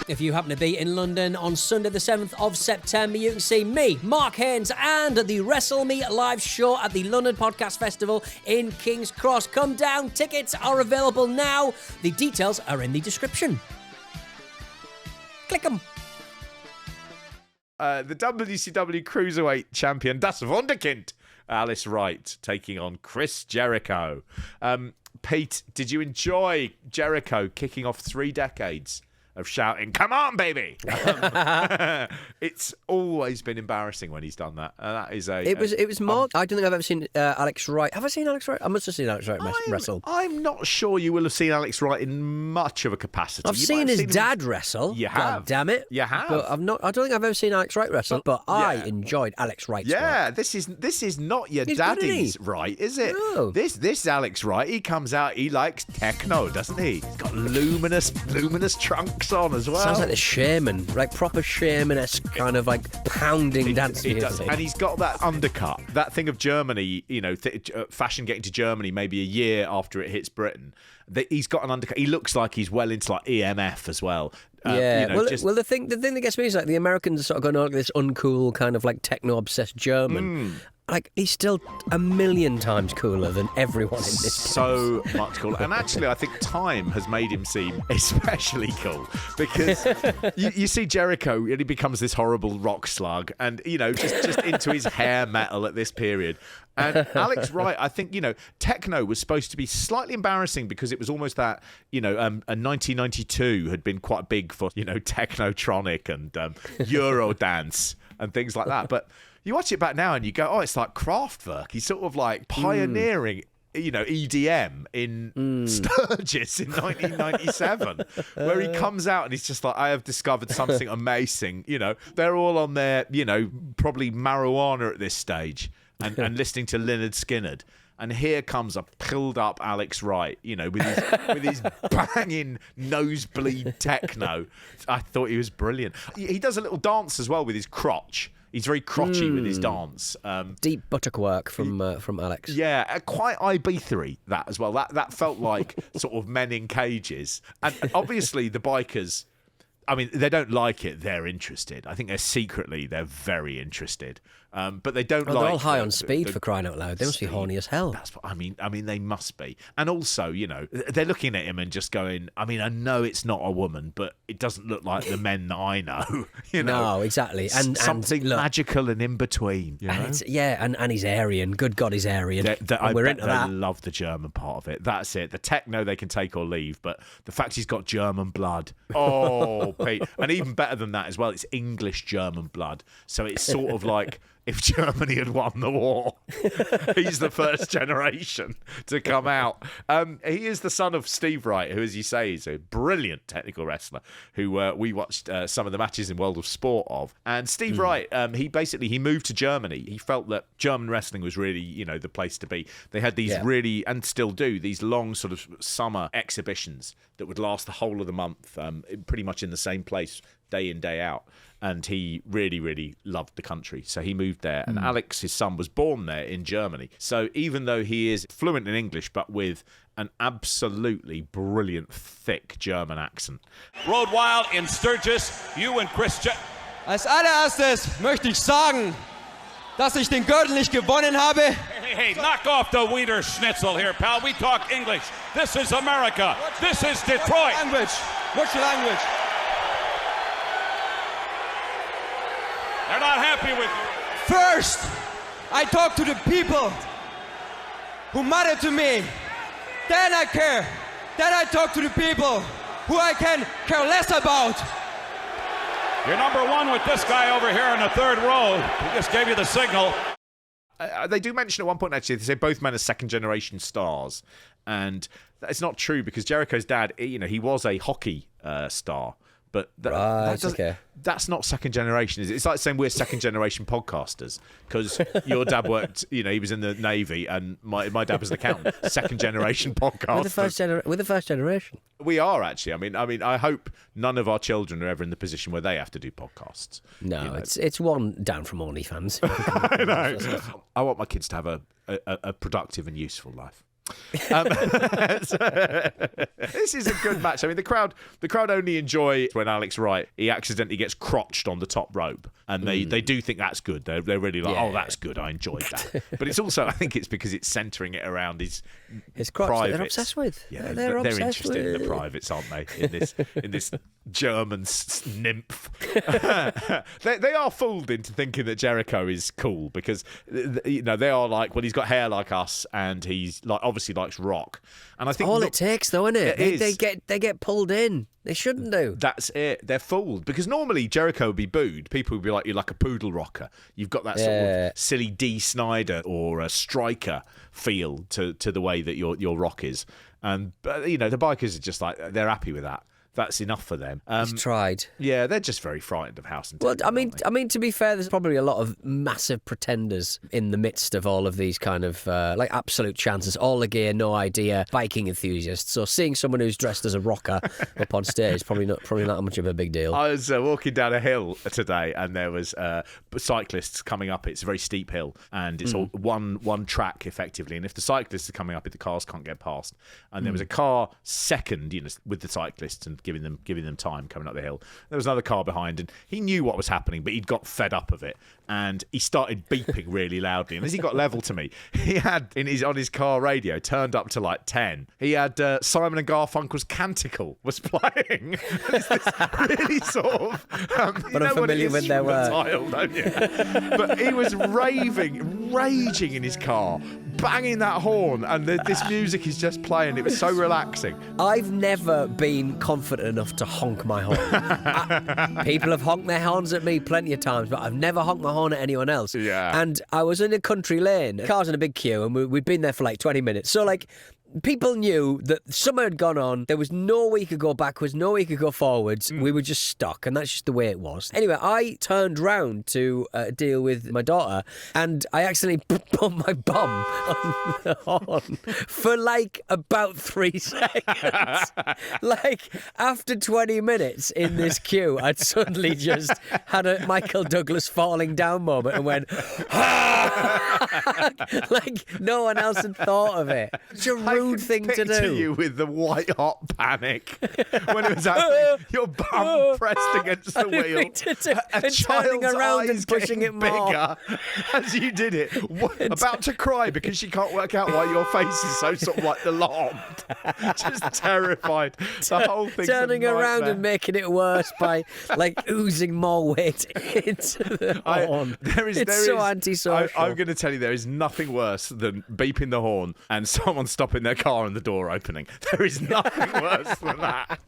If you happen to be in London on Sunday the 7th of September, you can see me, Mark Haynes, and the Wrestle Me live show at the London Podcast Festival in King's Cross. Come down, tickets are available now. The details are in the description. Click them. The WCW Cruiserweight Champion, Das Wunderkind, Alex Wright, taking on Chris Jericho. Pete, did you enjoy Jericho kicking off 3 decades of shouting, "Come on, baby"? It's always been embarrassing when he's done that. That is It was more. I don't think I've ever seen Alex Wright. Have I seen Alex Wright? I must have seen Alex Wright wrestle. I'm not sure you will have seen Alex Wright in much of a capacity. I've seen his dad wrestle. You have. God damn it. You have. But I've not. I don't think I've ever seen Alex Wright wrestle. But I enjoyed Alex Wright's work. This is not your He's daddy's Wright, is it? No. This Alex Wright, he comes out, he likes techno, doesn't he? He's got luminous trunks on as well. Sounds like the Shaman, like proper Shaman-esque kind of like pounding dance It does. music. And he's got that undercut, that thing of Germany, fashion getting to Germany maybe a year after it hits Britain. He's got an undercut. He looks like he's well into like EMF as well. The thing that gets me is like the Americans are sort of going on like this uncool kind of like techno-obsessed German. Like, he's still a million times cooler than everyone in this so much cooler. And actually, I think time has made him seem especially cool because you see Jericho and he becomes this horrible rock slug and, just into his hair metal at this period. And Alex Wright, I think, techno was supposed to be slightly embarrassing because it was almost that, a 1992 had been quite big for, technotronic and Eurodance and things like that. But you watch it back now and you go, oh, it's like Kraftwerk. He's sort of like pioneering, EDM in Sturgis in 1997, where he comes out and he's just like, I have discovered something amazing. They're all on their, probably marijuana at this stage and listening to Lynyrd Skynyrd. And here comes a pilled up Alex Wright, with his banging nosebleed techno. I thought he was brilliant. He does a little dance as well with his crotch. He's very crotchy with his dance. Deep buttock work from Alex. Yeah, quite Ibiza-y, that as well. That felt like sort of men in cages. And obviously the bikers, they don't like it. They're interested. I think they're very interested. But they don't like... They're all high on speed, for crying out loud. They must be horny as hell. That's what they must be. And also, they're looking at him and just going, I know it's not a woman, but it doesn't look like the men that I know. No, exactly. And something magical and in between. And he's Aryan. Good God, he's Aryan. We're into that. I love the German part of it. That's it. The techno they can take or leave, but the fact he's got German blood. Oh, Pete. And even better than that as well, it's English German blood. So it's sort of like... if Germany had won the war. He's the first generation to come out. He is the son of Steve Wright, who, as you say, is a brilliant technical wrestler who we watched some of the matches in World of Sport of. And Steve Wright, he moved to Germany. He felt that German wrestling was really, the place to be. They had these really, and still do, these long sort of summer exhibitions that would last the whole of the month, pretty much in the same place, day in, day out. And he really, really loved the country. So he moved there. And Alex, his son, was born there in Germany. So even though he is fluent in English, but with an absolutely brilliant, thick German accent. Road Wild in Sturgis, you and Chris Als allererstes möchte ich sagen, dass ich den Gürtel nicht gewonnen habe. Hey, knock off the Wiener Schnitzel here, pal. We talk English. This is America. This is Detroit. What's your language? They're not happy with you. First, I talk to the people who matter to me. Then I care. Then I talk to the people who I can care less about. You're number one with this guy over here in the third row. He just gave you the signal. They do mention at one point, actually, they say both men are second-generation stars. And it's not true because Jericho's dad, he was a hockey star. But that's not second generation, is it? It's like saying we're second generation podcasters because your dad worked, he was in the Navy and my dad was an accountant. Second generation podcasters. We're the first generation. We are actually. I hope none of our children are ever in the position where they have to do podcasts. No, it's one down from OnlyFans. I know. I want my kids to have a productive and useful life. This is a good match. I mean, the crowd only enjoy when Alex Wright, he accidentally gets crotched on the top rope, and they do think that's good. They're really like, oh, that's good. I enjoyed that. But it's also, I think it's because it's centering it around his crotch privates. that they're obsessed with. Yeah, they're interested in the privates, aren't they? In this German nymph. They are fooled into thinking that Jericho is cool because they are like, well, he's got hair like us, and he's like obviously likes rock. And I think all it takes, though, isn't it? They get pulled in. They shouldn't do. That's it. They're fooled because normally Jericho would be booed. People would be like, you're like a poodle rocker. You've got that sort of silly D. Snyder or a Striker feel to the way that your rock is. And the bikers are just like, they're happy with that. That's enough for them. He's tried. Yeah, they're just very frightened of house and techno. Well, I mean, to be fair, there's probably a lot of massive pretenders in the midst of all of these kind of like absolute chances, all the gear, no idea, biking enthusiasts. So seeing someone who's dressed as a rocker up on stage is probably not much of a big deal. I was walking down a hill today, and there was cyclists coming up. It's a very steep hill, and it's all one track effectively. And if the cyclists are coming up, the cars can't get past. And there was a car second, with the cyclists and giving them time coming up the hill. There was another car behind, and he knew what was happening, but he'd got fed up of it, and he started beeping really loudly. And as he got level to me, he had on his car radio turned up to like 10. He had Simon and Garfunkel's Canticle was playing. It's this really sort of but I'm familiar with their work, don't you? But he was raging in his car, banging that horn, and this music is just playing. It was so relaxing. I've never been confident enough to honk my horn. People have honked their horns at me plenty of times, but I've never honked my horn at anyone else. Yeah. And I was in a country lane, cars in a big queue, and we'd been there for like 20 minutes. So like, people knew that summer had gone on. There was no way you could go backwards, no way you could go forwards. We were just stuck, and that's just the way it was. Anyway, I turned round to deal with my daughter, and I accidentally bumped my bum on the horn for like about 3 seconds. Like, after 20 minutes in this queue, I'd suddenly just had a Michael Douglas falling down moment and went, like no one else had thought of it. It's a rude thing to Picture do. you with the white hot panic when it was happening. Your bum pressed against the wheel, and turning around and pushing it more bigger as you did it. About to cry because she can't work out why your face is so sort of like alarmed, just terrified. The whole thing turning around and making it worse by like oozing more weight into the horn. It's so antisocial. I'm going to tell you, there is nothing worse than beeping the horn and someone stopping their car and the door opening. There is nothing worse than that.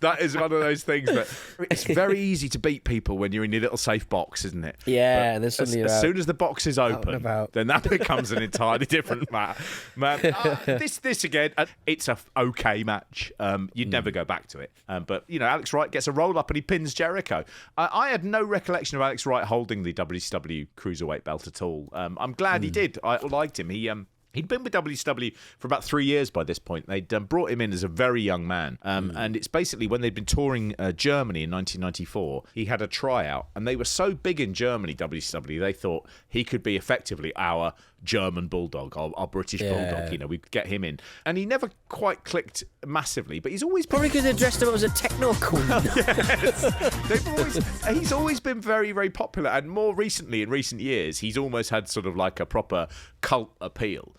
That is one of those things that it's very easy to beat people when you're in your little safe box, isn't it? Yeah, and then suddenly as soon as the box is open, then that becomes an entirely different matter. Man, this again, it's a okay match. You'd never go back to it. But Alex Wright gets a roll up and he pins Jericho. I had no recollection of Alex Wright holding the WCW Cruiserweight belt at all. I'm glad he did. I liked him. He'd been with WCW for about 3 years by this point. They'd brought him in as a very young man. And it's basically when they'd been touring Germany in 1994, he had a tryout. And they were so big in Germany, WCW, they thought he could be effectively our German bulldog, our British bulldog. We'd get him in. And he never quite clicked massively, but he's always probably because they dressed him up as a techno queen. Yes. He's always been very, very popular. And more recently, in recent years, he's almost had sort of like a proper cult appeal.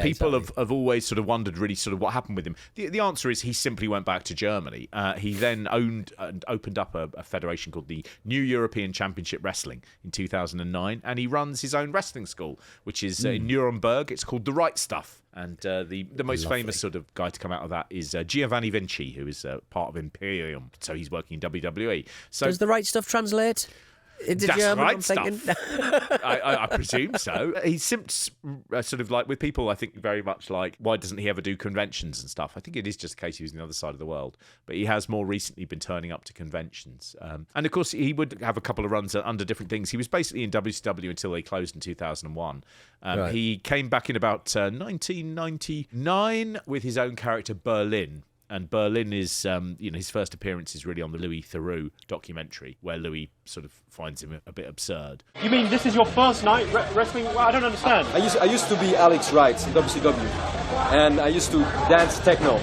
People have always sort of wondered really sort of what happened with him. The answer is he simply went back to Germany. He then owned and opened up a federation called the New European Championship Wrestling in 2009, and he runs his own wrestling school, which is in Nuremberg. It's called The Right Stuff. And the most famous sort of guy to come out of that is Giovanni Vinci, who is part of Imperium. So he's working in WWE. So does The Right Stuff translate into that's German? right I'm thinking. I presume so. He seems sort of like with people, I think very much like, why doesn't he ever do conventions and stuff? I think it is just a case he was on the other side of the world. But he has more recently been turning up to conventions. And of course, he would have a couple of runs under different things. He was basically in WCW until they closed in 2001. Right. He came back in about 1999 with his own character, Berlin. And Berlin is, his first appearance is really on the Louis Theroux documentary, where Louis sort of finds him a bit absurd. You mean this is your first night wrestling? Well, I don't understand. I used to be Alex Wright in WCW. and I used to dance techno.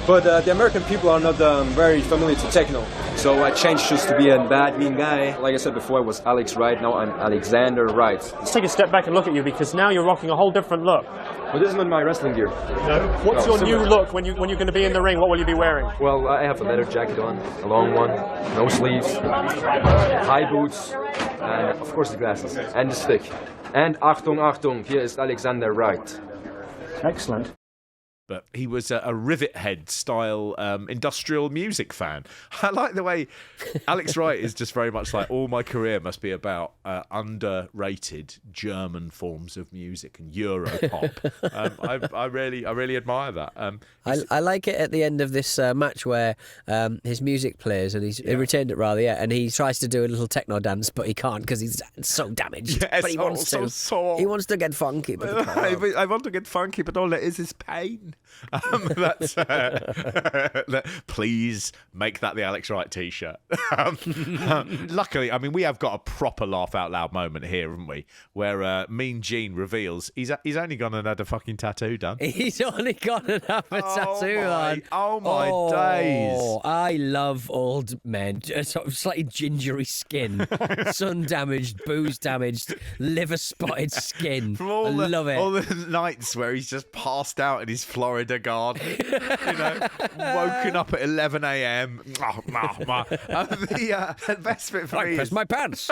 But the American people are not very familiar to techno. So I changed just to be a bad, mean guy. Like I said before, I was Alex Wright, now I'm Alexander Wright. Let's take a step back and look at you, because now you're rocking a whole different look. But this is not my wrestling gear. No? What's your new look when you're going to be in the ring? What will you be wearing? Well, I have a leather jacket on, a long one, no sleeves, high boots, and of course the glasses, and the stick. And Achtung, Achtung, here is Alexander Wright. Excellent. But he was a rivet head style industrial music fan. I like the way Alex Wright is just very much like, all my career must be about underrated German forms of music and Europop. I really admire that. I like it at the end of this match where his music plays and he retained it rather, and he tries to do a little techno dance, but he can't because he's so damaged. Yes, but he wants to. He wants to get funky, but he can't. I want to get funky, but all it is pain. Please make that the Alex Wright t-shirt. Luckily, I mean, we have got a proper laugh out loud moment here, haven't we? Where Mean Gene reveals he's only gone and had a fucking tattoo done. He's only gone and had a tattoo on. Oh my days! I love old men. Sort of slightly gingery skin, sun damaged, booze damaged, liver spotted skin. From I love it. All the nights where he's just passed out in his Florida garden, woken up at 11 a.m. The best bit for me is my pants.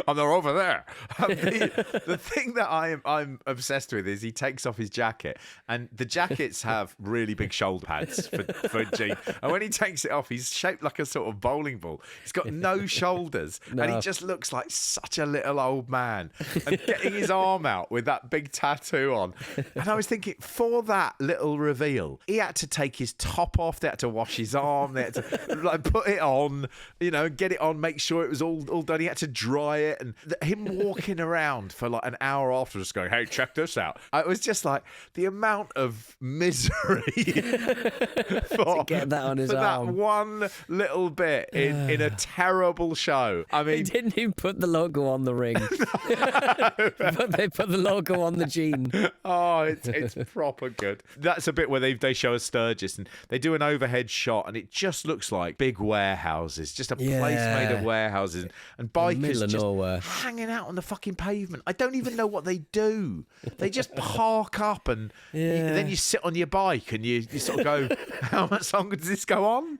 And they're over there. The thing that I'm obsessed with is he takes off his jacket, and the jackets have really big shoulder pads for Gene. And when he takes it off, he's shaped like a sort of bowling ball. He's got no shoulders, and he just looks like such a little old man. And getting his arm out with that big tattoo on, and I was thinking, for that little reveal, he had to take his top off. They had to wash his arm. They had to put it on, get it on, make sure it was all done. He had to dry it, and him walking around for like an hour after, just going, "Hey, check this out." I was just like, the amount of misery to get that on his arm. That one little bit in a terrible show. I mean, he didn't even put the logo on the ring, but they put the logo on the Gene. Oh, it's proper good. That's a bit where they show a Sturgis and they do an overhead shot, and it just looks like big warehouses, just a place made of warehouses, and bikers just nowhere, hanging out on the fucking pavement. I don't even know what they do. They just park up, and then you sit on your bike and you sort of go, how much longer does this go on?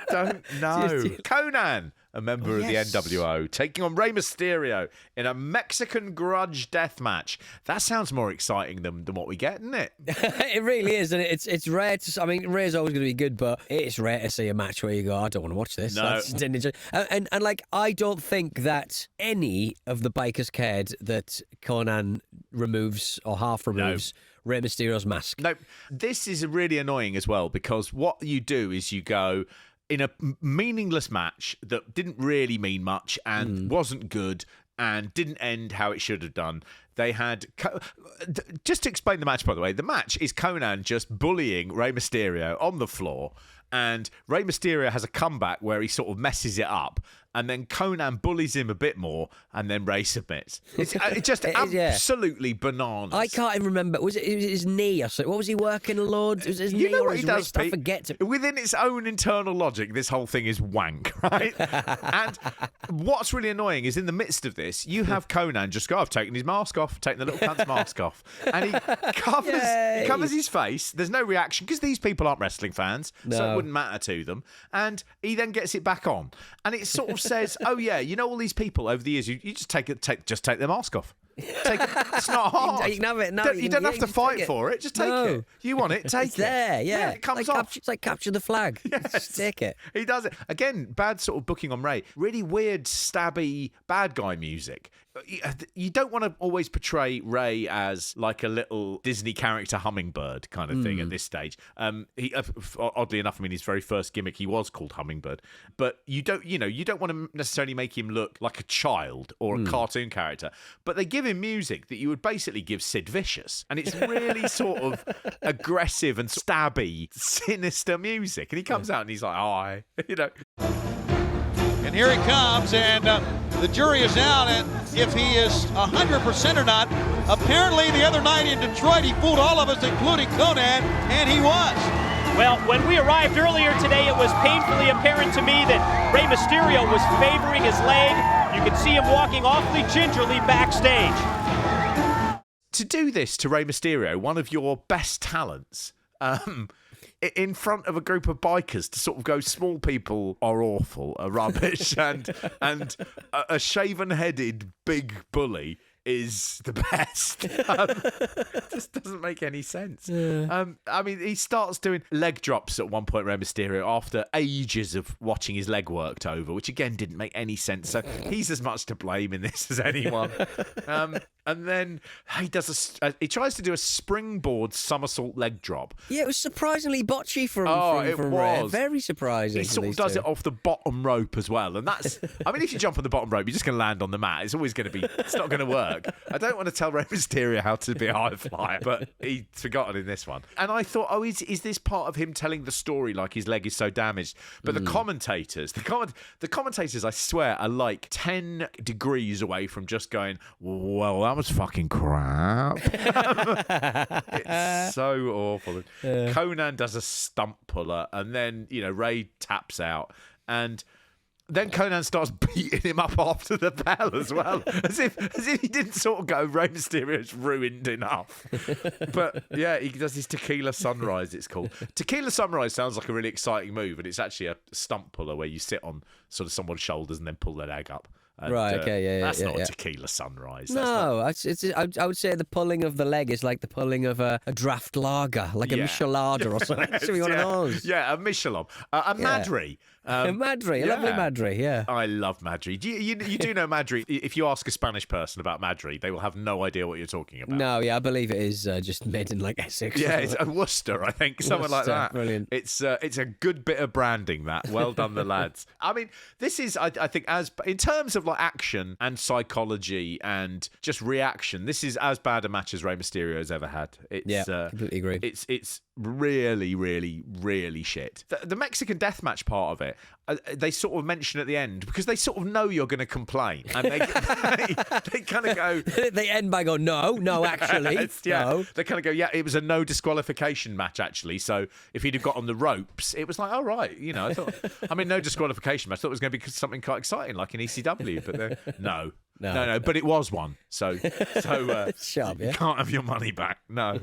Don't know. Conan, a member of the NWO, taking on Rey Mysterio in a Mexican grudge death match. That sounds more exciting than what we get, isn't it? It really is, and it's rare to. I mean, Ray's always going to be good, but it's rare to see a match where you go, I don't want to watch this. No. And like, I don't think that any of the bikers cared that Conan removes or half removes Rey Mysterio's mask. No, this is really annoying as well, because what you do is you go, in a meaningless match that didn't really mean much and wasn't good and didn't end how it should have done. They had... Just to explain the match, by the way, the match is Conan just bullying Rey Mysterio on the floor, and Rey Mysterio has a comeback where he sort of messes it up, and then Conan bullies him a bit more, and then Rey submits. It's just absolutely bananas. I can't even remember. Was it his knee or something? What was he working a load? Was it his knee or his wrist? I forget. Within its own internal logic, this whole thing is wank, right? And what's really annoying is in the midst of this, you have Conan just go, I've taken his mask off, taken the little cunt's mask off, and he covers his face. There's no reaction, because these people aren't wrestling fans, so it wouldn't matter to them. And he then gets it back on, and it sort of says, oh yeah, all these people over the years, you just take their mask off. It's not hard. You can have it. You don't have to fight for it. Just take it. You want it, take it's there, yeah. It comes off. It's like capture the flag. Yes. Just take it. He does it. Again, bad sort of booking on Rey. Really weird, stabby, bad guy music. You don't want to always portray Rey as like a little Disney character hummingbird kind of thing at this stage. He, oddly enough, I mean, his very first gimmick, he was called Hummingbird. But you don't want to necessarily make him look like a child or a cartoon character. But they give him music that you would basically give Sid Vicious, and it's really sort of aggressive and stabby, sinister music. And he comes out and he's like, And here he comes, and the jury is out and if he is 100% or not. Apparently the other night in Detroit he fooled all of us, including Conan, and he was. Well, when we arrived earlier today, it was painfully apparent to me that Rey Mysterio was favoring his leg. You could see him walking awfully gingerly backstage. To do this to Rey Mysterio, one of your best talents, in front of a group of bikers, to sort of go, small people are awful, are rubbish, and a shaven-headed big bully is the best. It just doesn't make any sense. I mean, he starts doing leg drops at one point, Rey Mysterio, after ages of watching his leg worked over, which again didn't make any sense. So he's as much to blame in this as anyone. And then he does he tries to do a springboard somersault leg drop. Yeah, it was surprisingly botchy from it Ray. was. Very surprising. He sort of does it off the bottom rope as well. And that's, I mean, if you jump on the bottom rope, you're just going to land on the mat. It's always going to be, it's not going to work. I don't want to tell Rey Mysterio how to be a high flyer, but he's forgotten in this one. And I thought, is this part of him telling the story like his leg is so damaged? But the commentators, the commentators, I swear, are like 10 degrees away from just going, well, that was fucking crap. It's so awful. Conan does a stump puller, and then, Ray taps out, and then Conan starts beating him up after the bell as well, as if he didn't sort of go, Rey Mysterio's ruined enough. But yeah, he does his tequila sunrise, it's called. Tequila sunrise sounds like a really exciting move, and it's actually a stump puller where you sit on sort of someone's shoulders and then pull their leg up. And, right, okay, that's not a tequila sunrise. No, I would say the pulling of the leg is like the pulling of a draft lager, like a Michelada or something. It's one of those. Yeah, a Michelin. A Madri. A Madri, a lovely Madri, yeah. I love Madri. You do know Madri. If you ask a Spanish person about Madri, they will have no idea what you're talking about. No, yeah, I believe it is just made in like Essex. Yeah, it's a Worcester, I think, something like that. Brilliant. It's a good bit of branding, that. Well done, the lads. I mean, this is, I think, as in terms of like action and psychology and just reaction, this is as bad a match as Rey Mysterio has ever had. Completely agree. It's really, really, really shit. The Mexican deathmatch part of it, they sort of mention at the end because they sort of know you're going to complain, and they kind of go. They end by going, no, actually, no. They kind of go, yeah, it was a no disqualification match actually. So if he'd have got on the ropes, it was like, oh right, I thought, no disqualification match. I thought it was going to be something quite exciting, like in ECW, but no. But it was one. So Sharp, yeah? You can't have your money back. No.